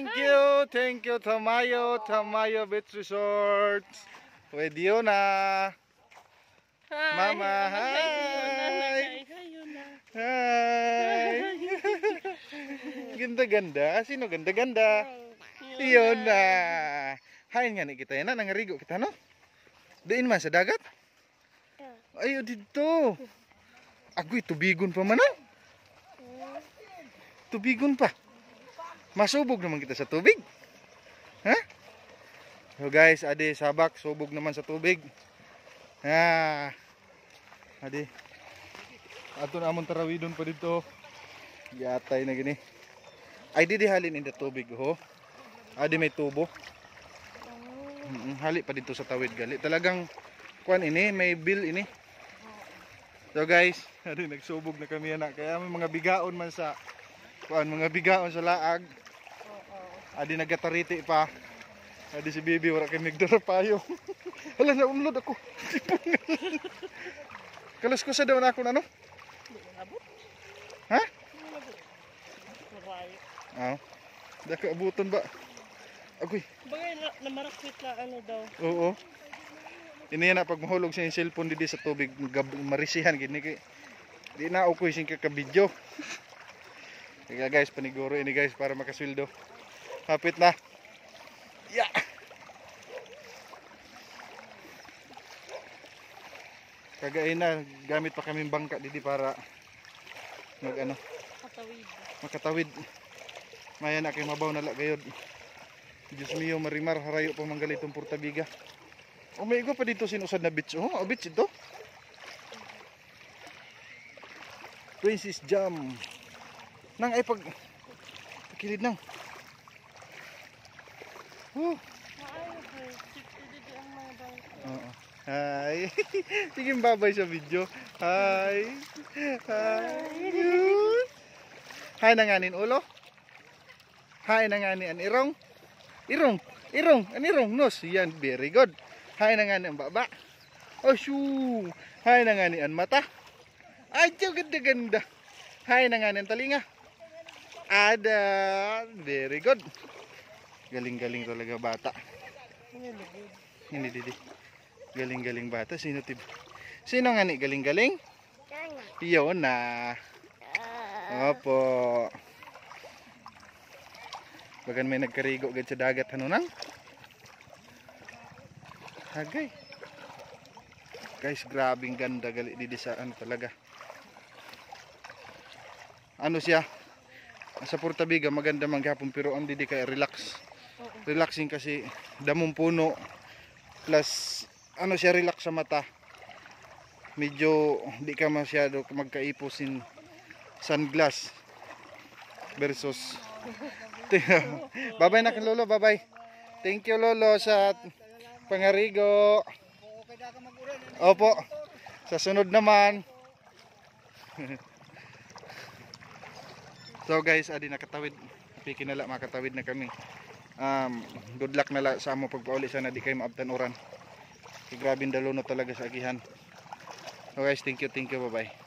Thank you, Tamayo Beach Resort. Pwede yun na. Mama, hi. Hi. Ganda-ganda. Sino ganda-ganda? Yun na. Hain nga ni kita yan na. Nangarigo kita no? Diin man sa dagat? Ayo dito. Agoy, tubigon pa man no? Tubigon pa. Masubog naman kita sa tubig. Ha? So guys, ade sabak, subog naman sa tubig. Ha. Ade. Ato na amon tarawidon pa dito. Yatay na gini. Ay di halin in the tubig ho. Ade may tubo. Hali pa dito sa tawid gali. Talagang kuan ini, may bill ini. So guys, ade nagsubog na kami ana. Kaya may mga bigaon man sa kuan, mga bigaon sa laag. Adi nagatariti pa. Adi si Bibi wala kay migdara payo. Hala na unlod ako. Kalas ko sa daw na ako na no? Ha? Ah. Dako abuton ba? Agoy. Bagay na marakit na ano daw. Oo. Ini na pag mahulog sa cellphone didi sa tubig marisihan gid ni kay. Di na ukoy sing ka video. Kaya guys, paniguro ini guys para makasweldo. Hapit na. Yeah. Kagain na, gamit pa kaming bangka didi para mag ano, makatawid. Maya na kay mabaw na la gayod. Diyos mio, marimar harayo pa manggali itong Portabiga. O may igo pa dito sinusad na beach. Oh, beach ito. Princess Jam. Nang ay pagkilid nang. Hi. Sige babay sa video. Hi. Hi. Hi nanganin ulo. Hi nanganin an irong. An irong nos. Yan, very good. Hi nanganin an baba. Oh shoo. Hi nanganin an mata. Ay, ganda-ganda. Hi nanganin talinga. Ada. Very good. Galing-galing talaga bata. Ini didi. Galing-galing bata. Sino nga ni galing-galing? Yun na. Opo. Bagan may nagkarigo agad sa dagat hanunang. Hagay. Guys, grabing ganda gali didi sa ano talaga. Ano siya? Sa Portabiga maganda man gyapon pero ang didi kay relax. Relaxing kasi damong puno plus ano siya, relax sa mata. Medyo di ka masyado magkaiposin sunglass versus bye-bye na kay Lolo, bye-bye. Thank you Lolo sa pangarigo. Opo. Sa sunod naman. So guys, adi nakatawid. Pikinala makatawid na kami. Good luck na sa amo pagpauli sana di kayo maabtan oran. Grabe daluno talaga sa agihan. So guys, thank you, bye bye.